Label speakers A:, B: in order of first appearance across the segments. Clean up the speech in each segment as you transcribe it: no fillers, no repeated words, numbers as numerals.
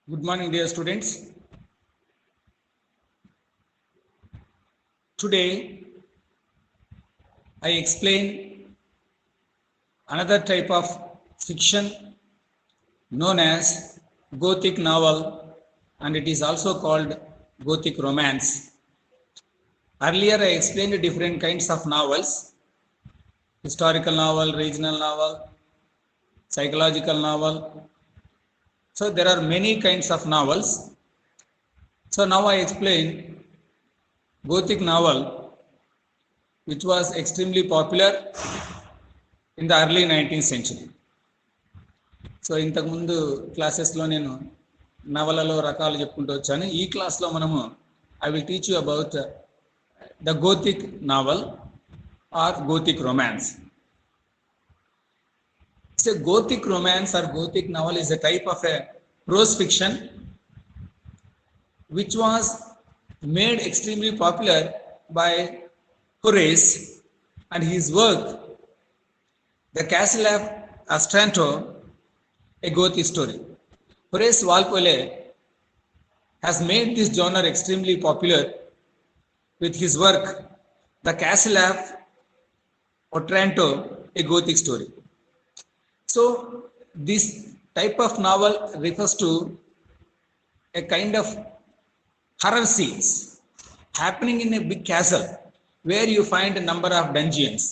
A: Good morning, dear students. Today, I explain another type of fiction known as Gothic novel, and it is also called Gothic romance. Earlier, I explained different kinds of novels: historical novel, regional novel, psychological novel. So, there are many kinds of novels. So, now I explain Gothic novel, which was extremely popular in the early 19th century. So ఇంతకుముందు క్లాసెస్లో నేను నవలలో రకాలు చెప్పుకుంటూ వచ్చాను. ఈ క్లాస్లో మనము I will teach you about the Gothic novel or Gothic romance. So Gothic romance or Gothic novel is a type of a prose fiction which was made extremely popular by Horace and his work, The Castle of Otranto, a Gothic story. Horace Walpole has made this genre extremely popular with his work, The Castle of Otranto, a Gothic story. So, this type of novel refers to a kind of horror scenes happening in a big castle where you find a number of dungeons.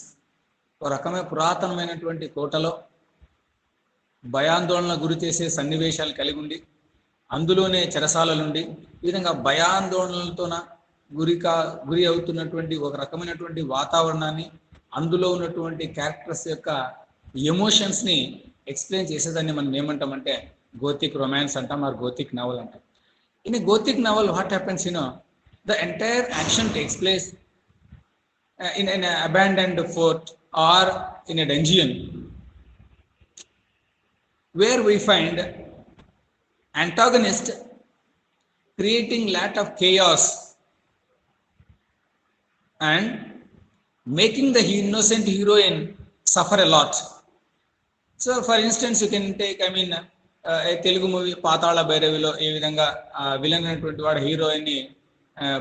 A: ఒక రకమైన పురాతనమైనటువంటి కోటలో భయాందోళన గురి చేసే సన్నివేశాలు కలిగి ఉండి అందులోనే చెరసాలలుండి ఈ విధంగా భయాందోళనలతోన గురి అవుతున్నటువంటి ఒక రకమైనటువంటి వాతావరణాన్ని అందులో ఉన్నటువంటి క్యారెక్టర్స్ యొక్క ఎమోషన్స్ని ఎక్స్ప్లెయిన్ చేసేదాన్ని మనం ఏమంటామంటే గోథిక్ రొమాన్స్ అంటాం, ఆర్ గోథిక్ నావల్ అంటాం. In a Gothic novel, what happens, the entire action takes place in an abandoned fort or in a dungeon where we find antagonist creating lot of chaos and making the innocent heroine suffer a lot. So, for instance, you can take, Telugu movie పాతాళ భైరవిలో ఏ విధంగా villain అనేటువంటి వాడు హీరోయిన్ని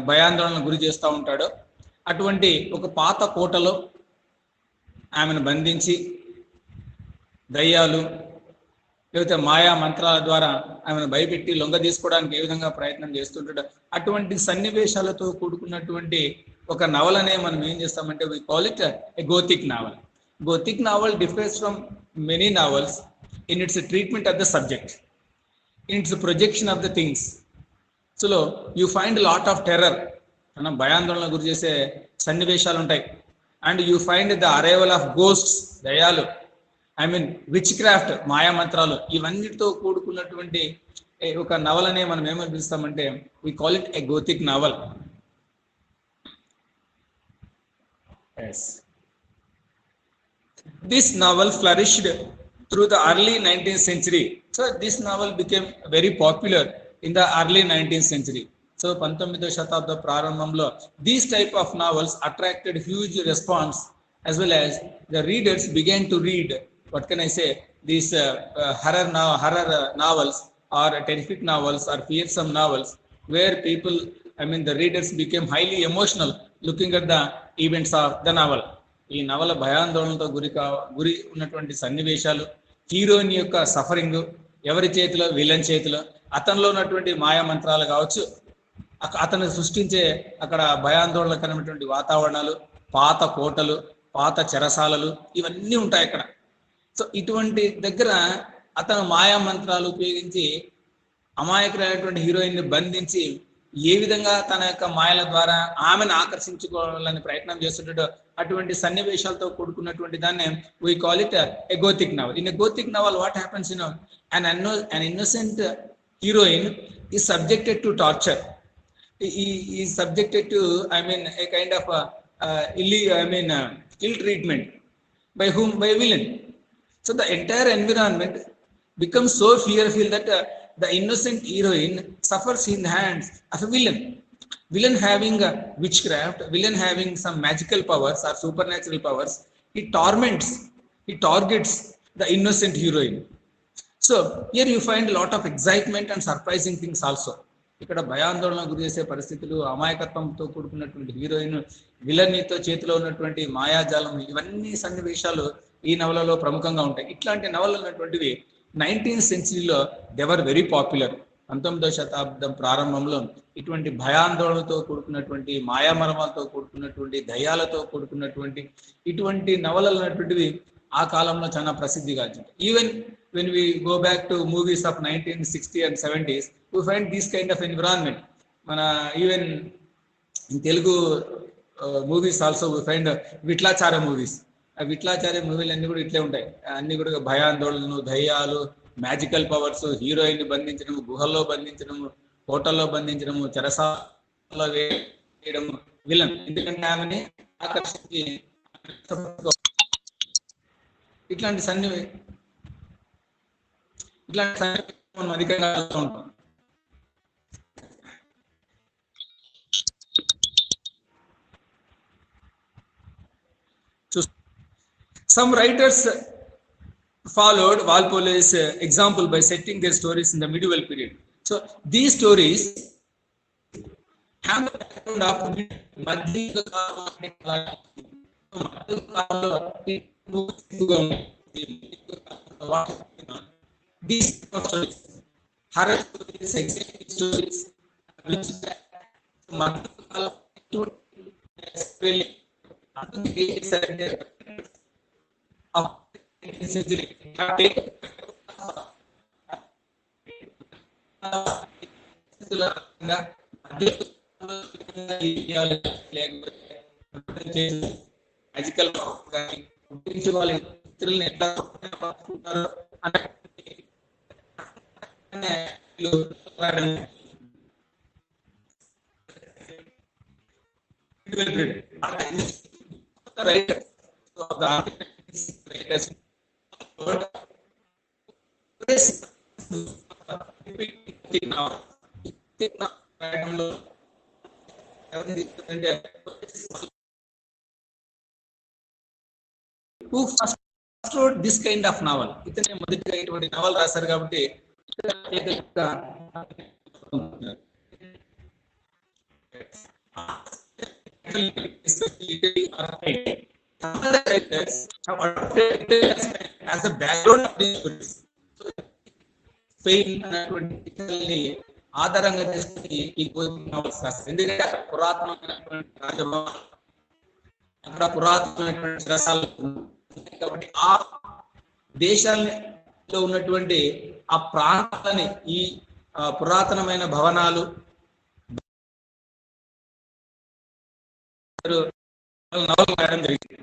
A: భయాందోళనకు గురి చేస్తూ ఉంటాడో అటువంటి ఒక పాత కోటలో ఆమెను బంధించి దయ్యాలు లేకపోతే మాయా మంత్రాల ద్వారా ఆమెను భయపెట్టి లొంగ తీసుకోవడానికి ఏ విధంగా ప్రయత్నం చేస్తుంటాడో అటువంటి సన్నివేశాలతో కూడుకున్నటువంటి ఒక నవలనే మనం ఏం చేస్తామంటే we call it a Gothic novel. Gothic novel difference from many novels in its treatment of the subject, in its projection of the things. So you find a lot of terror, భయాందోళన గురి చేసే సన్నివేశాలు ఉంటాయి. And you find the arrival of ghosts, దయాలు, witchcraft, మాయామంత్రాలు, ఇవన్నిటితో కూడుకున్నటువంటి ఒక నవలనే మనం ఏమని పిలుస్తామంటే we call it a Gothic novel. This novel flourished through the early 19th century. So this novel became very popular in the early 19th century. So 19వ శతాబ్ద ప్రారంభంలో these type of novels attracted huge response, as well as the readers began to read, what can I say, these horror novels or terrific novels or fearsome novels where people, the readers became highly emotional looking at the events of the novel. ఈ నవల భయాందోళనతో గురి ఉన్నటువంటి సన్నివేశాలు, heroine యొక్క suffering, ఎవరి చేతిలో, villain చేతిలో, అతనిలో ఉన్నటువంటి మాయా మంత్రాలు కావచ్చు, అతను సృష్టించే అక్కడ భయాందోళనకరమైనటువంటి వాతావరణాలు, పాత కోటలు, పాత చెరసాలలు, ఇవన్నీ ఉంటాయి అక్కడ. సో ఇటువంటి దగ్గర అతను మాయా మంత్రాలు ఉపయోగించి అమాయకులైనటువంటి హీరోయిన్ని బంధించి ఏ విధంగా తన యొక్క మాయల ద్వారా ఆమెను ఆకర్షించుకోవాలని ప్రయత్నం చేస్తుంటాడో అటువంటి సన్నివేశాలతో కూడుకున్నటువంటి దాన్ని we call it a Gothic novel. In a Gothic novel, what happens, an innocent heroine is subjected to torture. He is subjected to, a kind of ill treatment. By whom? By a villain. So the entire environment becomes so fearful that the innocent heroine suffers in the hands of a villain having witchcraft, villain having some magical powers or supernatural powers. He targets the innocent heroine. So here you find lot of excitement and surprising things also. ఇక్కడ భయాందోళన గురి చేసే పరిస్థితులు, అమాయకత్వంతో కూడుకున్నటువంటి heroine, విలన్తో చేతిలో ఉన్నటువంటి మాయాజాలం, ఇవన్నీ సన్నివేశాలు ఈ నవలలో ప్రముఖంగా ఉంటాయి. ఇట్లాంటి నవలలు ఉన్నటువంటివి 19th సెంచరీలో దెవర్ వెరీ పాపులర్. 19వ శతాబ్దం ప్రారంభంలో ఇటువంటి భయాందోళనతో కూడుకున్నటువంటి, మాయామర్మాలతో కూడుకున్నటువంటి, దయ్యాలతో కూడుకున్నటువంటి ఇటువంటి నవలలు ఉన్నటువంటివి ఆ కాలంలో చాలా ప్రసిద్ధిగాంచాయి. Even when we go back to movies of 1960 and 70s, we find this kind of environment. Mana even in Telugu movies also we find Vitlachara movies. Vitlachara movies అన్ని కూడా ఇట్లే ఉంటాయి. అన్ని కూడా భయాందోళనలు, దయ్యాలు, మ్యాజికల్ పవర్స్, హీరోయిన్ బంధించడం, గుహల్లో బంధించడం, హోటల్లో బంధించడం, చెరసాలలో వేయడం, విలన్ ఎందుకంటే ఆమెని ఆకర్షించి ఇట్లాంటి మనం అధికంగా ఉంటాం. Some writers followed Walpole's example by setting their stories in the medieval period. So these stories have the background of Madhyuga these stories, horror stories, exciting stories, magical వాళ్ళ ఇతరులను ఎట్లా who first wrote this kind of novel. ఇతనే మొదటిగా ఇటువంటి నవల రాశారు కాబట్టి as a background of these stories. Spain అనేటువంటి ఆధారంగా చేసుకుని ఈ నవల్స్ రాస్తారు. ఎందుకంటే పురాతనమైనటువంటి రాజభవనం, అక్కడ పురాతనమైనటువంటి రసాలు కాబట్టి ఆ దేశాల్లో ఉన్నటువంటి ఆ ప్రాంతాలని ఈ పురాతనమైన భవనాలు నవలు రాయడం జరిగింది.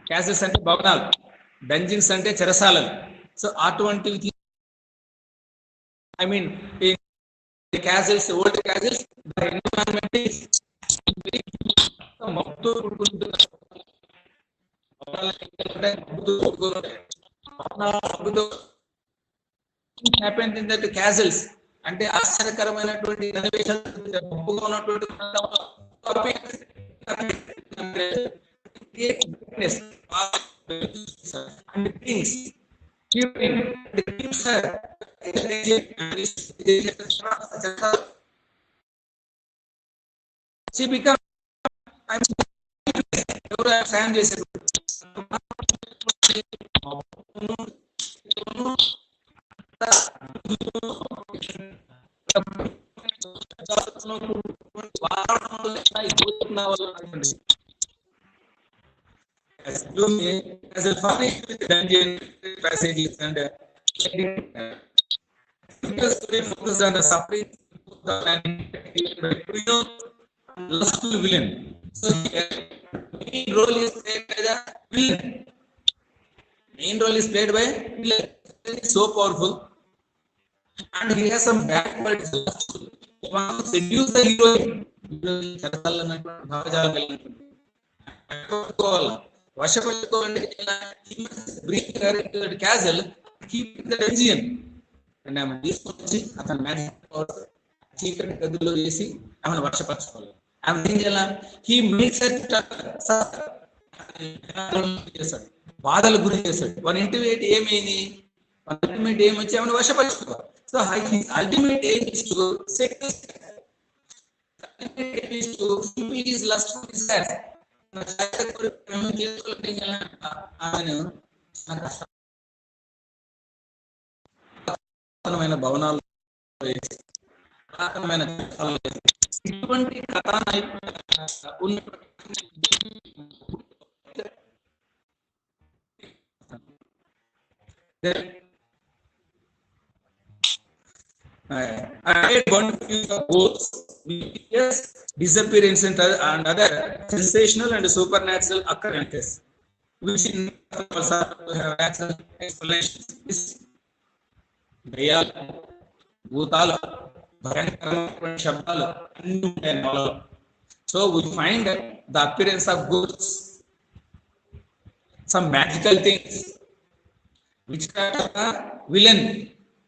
A: క్యాసిల్స్ అంటే భవనాలు, డంజిన్స్ అంటే చెరసాలలు. సో అటువంటివి I mean castles, old castles castles అంటే ఆశ్చర్యకరమైనటువంటి సాయం చేశారు. As a funny dungeon passages and focused on the suffering lustful villain. So main role is played by the villain. Main role is played by villain. So powerful, and he has some bad words. He wants to seduce the heroine. వశపట్టుకోవాలి. Bring her into the castle, keep the dungeon. And ఆమె తీసుకొచ్చి అతను magic చీకటి గదిలో వేసి ఆమెను వర్షపరచుకోవాలి. ఆమె ఏం చేయాల? హీ మేక్స్ చేస్తాడు, బాధలు గురి చేస్తాడు. వన్ ఇంటిమేట్ ఏమైంది? వన్ ఇంటిమేట్ ఏం వచ్చి ఆమెను వర్షపరచుకోవాలి. సో అల్టిమేట్ ఏం ఇస్ టు సెట్ భవనాలు ఇటువంటి disappearance and other sensational and supernatural occurrences which in also have natural explanations. దయ్యాలు, భూతాలు, భయంకరమైన శబ్దాలు అన్ని ఉంటాయి నవలలో. So we find the appearance of ghosts, some magical things, witchcraft, villain,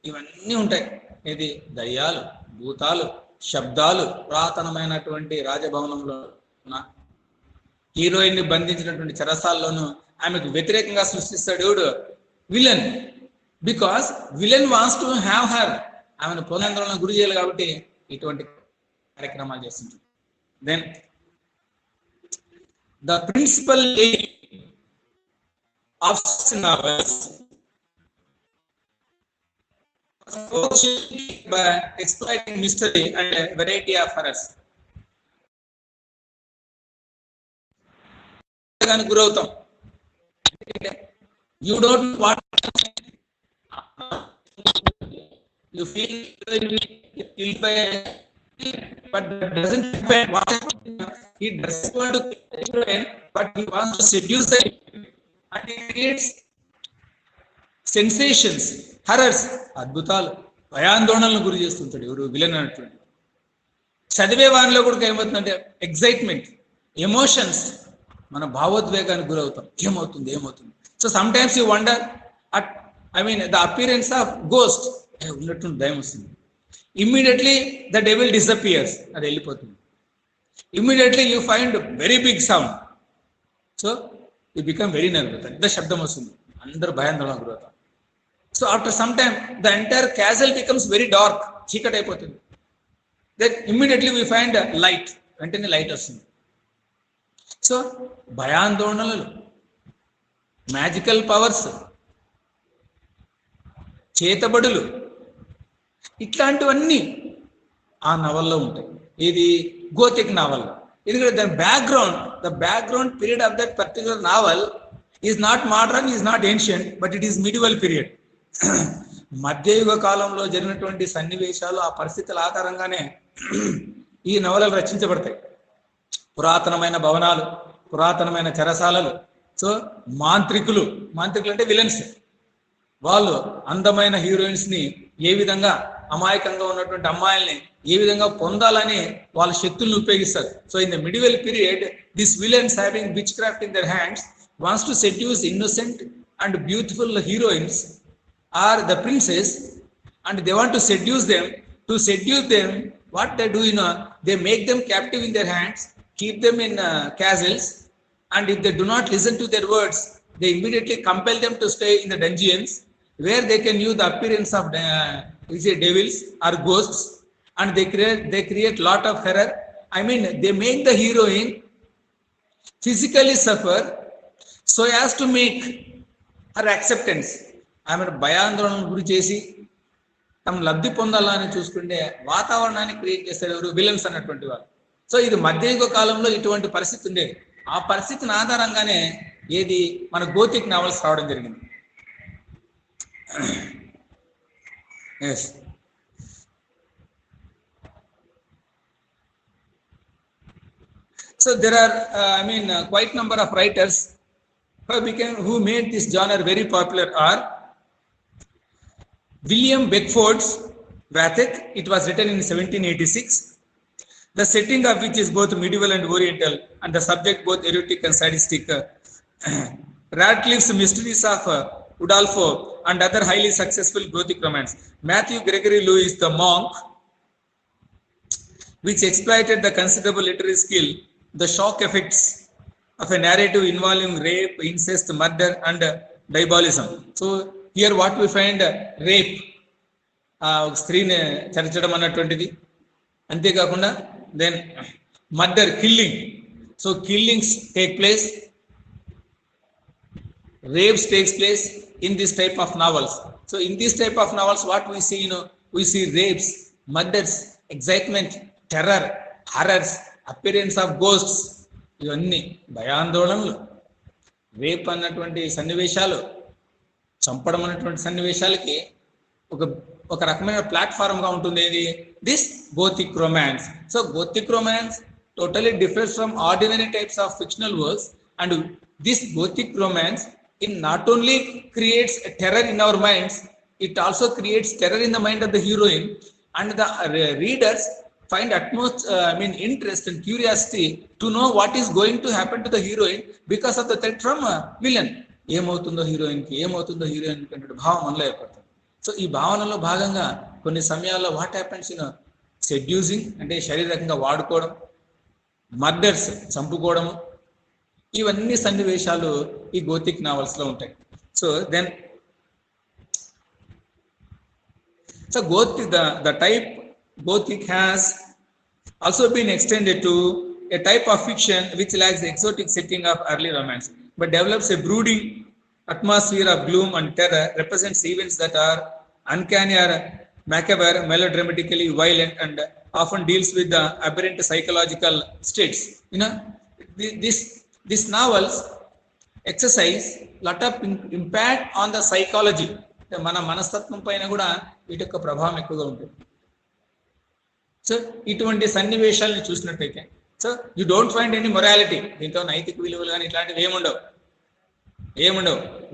A: ఇవన్నీ ఉంటాయి. ఇది దయ్యాలు, భూతాలు, శబ్దాలు పురాతనమైనటువంటి రాజభవనంలో ఉన్న హీరోయిన్ ని బంధించినటువంటి చెరసాల్లోనూ ఆమెకు వ్యతిరేకంగా సృష్టిస్తాడు ఎవడు? Villain. Because villain wants to have her, ఆమెను పొందడానికి గురి చేయాలి కాబట్టి ఇటువంటి కార్యక్రమాలు చేస్తుంటాడు. Then the principal aim of novels by exploiting mystery and a variety of horrors. గురవుతాం. You don't know what you feel killed by, but that doesn't depend what he doesn't want to kill, but he wants to seduce them, and he creates sensations, horrors, అద్భుతాలు, భయాందోళనలను గురి చేస్తుంటాడు ఎవరు? Villain అన్నటువంటి. చదివే వారిలో కూడా ఏమవుతుందంటే ఎగ్జైట్మెంట్, ఎమోషన్స్, మన భావోద్వేగానికి గురవుతాం. ఏమవుతుంది ఏమవుతుంది? So sometimes you wonder at the appearance of ghost, ఉన్నట్టు భయం వస్తుంది. ఇమ్మీడియట్లీ ద డెవిల్ డిసపియర్స్, అది వెళ్ళిపోతుంది. Immediately you find very big sound, so you become very nervous, పెద్ద శబ్దం వస్తుంది, అందరూ భయాందోళనకు గురవుతాం. So after some time the entire castle becomes very dark, చీకటి అయిపోతుంది. Then immediately we find light, వెంటనే లైట్ వస్తుంది. సో భయాందోళనలు, మ్యాజికల్ పవర్స్, చేతబడులు, ఇట్లాంటివన్నీ ఆ నవల్లో ఉంటాయి. ఇది గోతిక్ నావల్లో. ఎందుకంటే the background period of that particular novel is not modern, is not ancient, but it is medieval period. మధ్యయుగ కాలంలో జరిగినటువంటి సన్నివేశాలు, ఆ పరిస్థితుల ఆధారంగానే ఈ నవలలు రచించబడతాయి. పురాతనమైన భవనాలు, పురాతనమైన చెరసాలలు. సో మాంత్రికులు అంటే విలన్స్, వాళ్ళు అందమైన హీరోయిన్స్ ని ఏ విధంగా, అమాయకంగా ఉన్నటువంటి అమ్మాయిల్ని ఏ విధంగా పొందాలని వాళ్ళ శక్తులను ఉపయోగిస్తారు. So in the medieval period this villains having which craft in their hands wants to seduce innocent and beautiful heroines or the princess, and they want to seduce them. To seduce them, what they do, they make them captive in their hands, keep them in castles, and if they do not listen to their words, they immediately compel them to stay in the dungeons, where they can use the appearance of devils or ghosts, and they create lot of horror. They make the heroine physically suffer so as to make her acceptance. ఆమెను భయాందోళనకు గురి చేసి తమ లబ్ధి పొందాలని చూసుకుంటే వాతావరణాన్ని create చేస్తారు ఎవరు? విలన్స్ అన్నటువంటి వారు. సో ఇది మధ్యయుగ కాలంలో ఇటువంటి పరిస్థితి ఉండేది. ఆ పరిస్థితిని ఆధారంగానే ఏది మన గోతిక్ నావల్స్ రావడం జరిగింది. Yes, so there are quite number of writers who made this genre very popular are William Beckford's Vathek. It was written in 1786. The setting of which is both medieval and oriental, and the subject both erotic and sadistic. Radcliffe's Mysteries of Udolpho, and other highly successful Gothic romance. Matthew Gregory Lewis, the monk, which exploited the considerable literary skill, the shock effects of a narrative involving rape, incest, murder, and diabolism. So here what we find, rape, స్త్రీని చర్చడం అన్నటువంటిది, అంతేకాకుండా then murder, killing. So killings take place, rapes takes place in this type of novels. So in this type of novels what we see, we see rapes, murders, excitement, terror, horrors, appearance of ghosts. ఇవన్నీ భయాందోళనలు, rape అన్నటువంటి సన్నివేశాలు, చంపడం అన్నటువంటి సన్నివేశాలకి ఒక రకమైన platform గా ఉంటుంది ఏది, this Gothic romance. So Gothic romance totally differs from ordinary types of fictional works, and this gothic romance it not only creates a terror in our minds, it also creates terror in the mind of the heroine, and the readers find utmost interest and curiosity to know what is going to happen to the heroine because of the threat from villain. ఏమవుతుందో హీరోయిన్కి, ఏమవుతుందో heroine అంటే భావం మనలో ఏర్పడుతుంది. So ఈ భావనలో భాగంగా కొన్ని సమయాల్లో వాట్ హ్యాపెన్స్ ఇన్ సెడ్యూసింగ్, అంటే శారీరకంగా వాడుకోవడం, మర్డర్స్, చంపుకోవడము, ఇవన్నీ సన్నివేశాలు ఈ గోథిక్ నావల్స్ లో ఉంటాయి. So then Gothic, the type Gothic has also been extended to a type of fiction which lacks the exotic setting of early romance but develops a brooding atmosphere of gloom and terror, represents events that are uncanny or macabre, melodramatically violent, and often deals with the aberrant psychological states. These novels exercise lot of impact on the psychology. మన మనస్తత్వం పైన కూడా వీటి యొక్క ప్రభావం ఎక్కువగా ఉంటుంది. So ఇటువంటి సన్నివేశాలను చూసినట్టయితే, so you don't find any morality, దీంతో నైతిక విలువలు కానీ ఇట్లాంటివి ఏముండవు.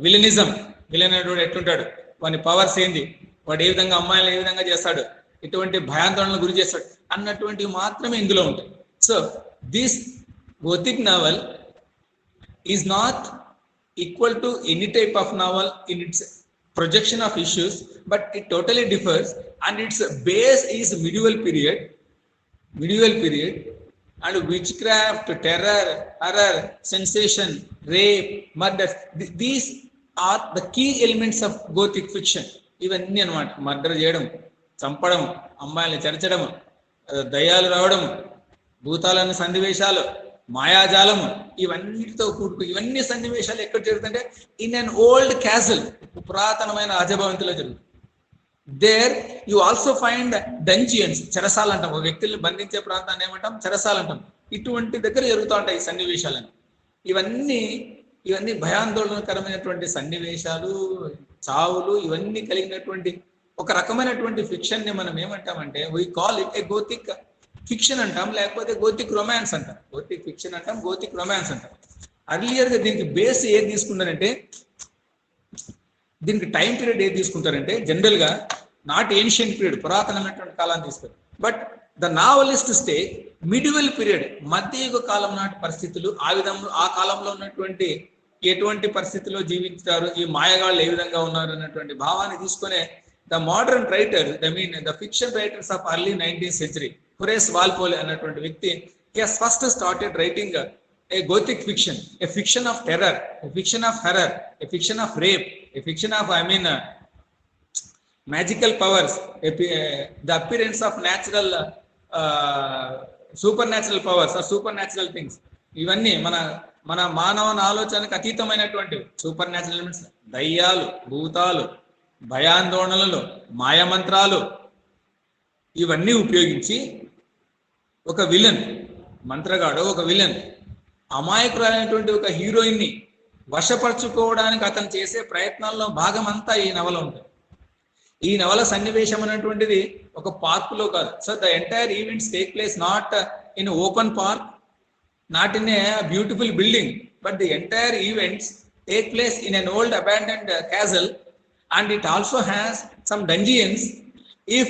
A: విలనిజం, విలన్ అనేవాడు ఎట్లుంటాడు, వాని పవర్స్ ఏంది, వాడు ఏ విధంగా అమ్మాయిలను ఏ విధంగా చేస్తాడు, ఇటువంటి భయాందోళనకు గురి చేస్తాడు అన్నటువంటివి మాత్రమే ఇందులో ఉంటాయి. So this Gothic novel is not equal to any type of novel in its projection of issues, but it totally differs, and its base is medieval period, and witchcraft, terror, horror, sensation, rape, murder. These are the key elements of Gothic fiction. ఇవన్నీ అన్నమాట, murder చేయడం, చంపడం, అమ్మాయిల్ని చరచడం, దయ్యాలు రావడం, భూతాలన్న సన్నివేశాలు, మాయాజాలము, ఇవన్నిటితో ఇవన్నీ సన్నివేశాలు ఎక్కడ జరుగుతుంటే ఇన్ అన్ ఓల్డ్ క్యాసిల్, పురాతనమైన రాజభవంతిలో జరుగుతుంది. దేర్ యు ఆల్సో ఫైండ్ డంజియన్స్, చెరసాలు అంటాం, ఒక వ్యక్తుల్ని బంధించే ప్రాంతాన్ని ఏమంటాం, చెరసాలు అంటాం. ఇటువంటి దగ్గర జరుగుతూ ఉంటాయి ఈ సన్నివేశాలని. ఇవన్నీ భయాందోళనకరమైనటువంటి సన్నివేశాలు, చావులు, ఇవన్నీ కలిగినటువంటి ఒక రకమైనటువంటి ఫిక్షన్ ని మనం ఏమంటామంటే we call it a Gothic fiction అంటాం, లేకపోతే గోథిక్ రొమాన్స్ అంటాం. గోథిక్ ఫిక్షన్ అంటాం, గోథిక్ రొమాన్స్ అంటాం. అర్లియర్ గా దీనికి బేస్ ఏది తీసుకుంటారంటే, దీనికి టైం పీరియడ్ ఏది తీసుకుంటారంటే జనరల్ గా నాట్ ఏన్షియంట్ పీరియడ్, పురాతనమైనటువంటి కాలాన్ని తీసుకుంటారు. But the novelist stage medieval period, మధ్యయుగ కాలం నాటి పరిస్థితులు, ఆ కాలంలో ఉన్నటువంటి ఎటువంటి పరిస్థితుల్లో జీవించారు, ఈ మాయగాళ్ళు ఏ విధంగా ఉన్నారు అన్నటువంటి భావాన్ని తీసుకునే the modern writer, the fiction writers of early 19th century, హొరేస్ వాల్పోలే అన్నటువంటి వ్యక్తి, he has first started writing a Gothic fiction, a fiction of terror, a fiction of horror, a fiction of rape, a fiction of magical powers, the appearance of natural supernatural powers or supernatural things. ఇవన్నీ మన మానవ ఆలోచనకు అతీతమైనటువంటి super natural elements, దయ్యాలు, భూతాలు, భయాందోళనలు, మాయమంత్రాలు, ఇవన్నీ ఉపయోగించి ఒక విలన్, మంత్రగాడు, ఒక విలన్ అమాయకురాలైనటువంటి ఒక హీరోయిన్ ని వశపరచుకోవడానికి అతను చేసే ప్రయత్నాల్లో భాగం అంతా ఈ నవల ఉంటుంది. ఈ నవల సన్నివేశం అనేటువంటిది ఒక పార్క్ లో కాదు. So the entire events take place not in open park, not in a beautiful building, but the entire events take place in an old abandoned castle, and it also has some dungeons. If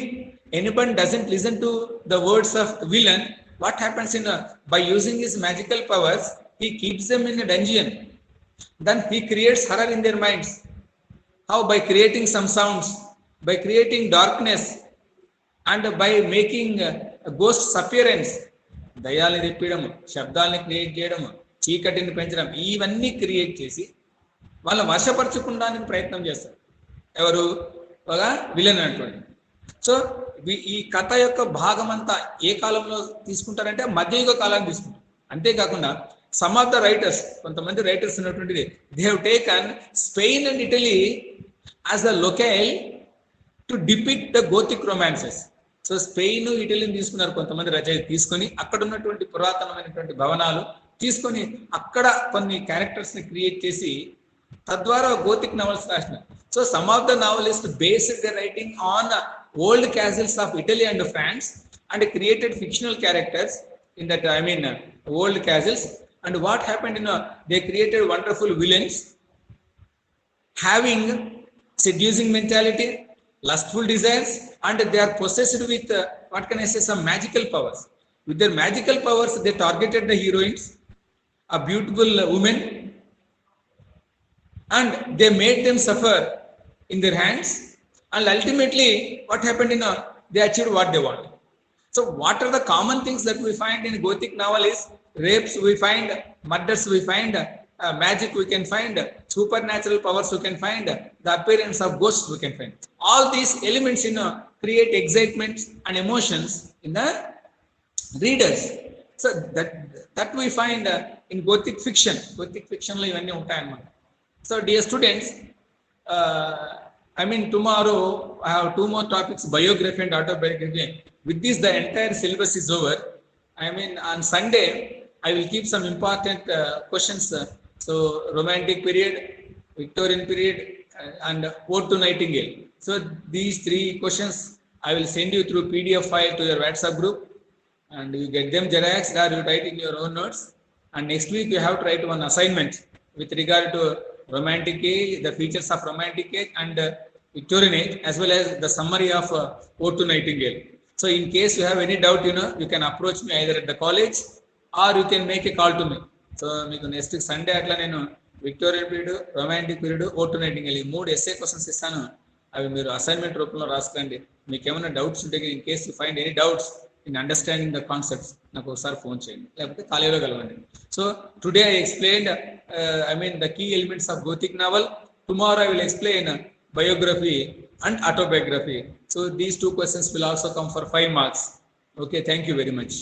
A: anyone doesn't listen to the words of the villain, what happens by using his magical powers, he keeps them in a dungeon, then he creates horror in their minds. how by creating some sounds, by creating darkness, and by making ghosts appearance, దయాల్ని తెప్పియడము, శబ్దాలని create చేయడము, చీకటిని పెంచడం, ఇవన్నీ create చేసి వాళ్ళ వశపరచుకోవడానికి ప్రయత్నం చేస్తారు. ఎవరు? ఒక విలన్ అన్నటువంటి. సో ఈ కథ యొక్క భాగం అంతా ఏ కాలంలో తీసుకుంటారంటే మధ్యయుగ కాలాన్ని తీసుకుంటారు. అంతేకాకుండా సమ్ ఆఫ్ ద రైటర్స్, కొంతమంది రైటర్స్ ఉన్నటువంటిది, they have taken Spain and Italy as a locale to depict the Gothic romances. So Spain, ఇటలీని తీసుకున్నారు కొంతమంది రచయిత, తీసుకొని అక్కడ ఉన్నటువంటి పురాతనమైనటువంటి భవనాలు తీసుకొని అక్కడ కొన్ని క్యారెక్టర్స్ ని క్రియేట్ చేసి తద్వారా గోతిక్ నవల్స్ రాసినారు. So some of the novelist based the writing on old castles of Italy and France and created fictional characters in that, I mean old castles. And what happened, they created wonderful villains having seducing mentality, lustful desires, and they are possessed with what can I say, some magical powers. With their magical powers, they targeted the heroines, a beautiful woman, and they made them suffer in their hands, and ultimately what happened, they achieved what they want. So what are the common things that we find in Gothic novel is rapes we find, murders we find, magic we can find, supernatural powers we can find, the appearance of ghosts we can find. All these elements create excitement and emotions in the readers. So that we find in Gothic fiction. Gothic fiction lo ivanni untayi annamata. So dear students, I mean tomorrow I have two more topics, biography and autobiography. With this the entire syllabus is over. I mean on Sunday I will keep some important questions. So romantic period, Victorian period, and Ode to Nightingale. So these three questions I will send you through PDF file to your WhatsApp group, and you get them xeroxed or you write in your own notes. And next week you have to write one assignment with regard to romantic age, the features of romantic age and Victorian age, as well as the summary of Ode to Nightingale. So in case you have any doubt, you can approach me either at the college or you can make a call to me. So మీకు next Sunday అట్లా నేను Victorian period, romantic period, ode to nightingale, ఈ 3 SA questions ఇస్తాను. అవి మీరు assignment రూపంలో రాసుకోండి. మీకు ఏమైనా డౌట్స్ ఉంటే, in case you find any doubts in understanding the concepts, నాకు ఒకసారి ఫోన్ చేయండి, లేకపోతే కాలేజీలో కలవండి. So today I explained the key elements of Gothic novel. Tomorrow I will explain biography and autobiography. So these two questions will also come for 5 marks. Okay, thank you very much.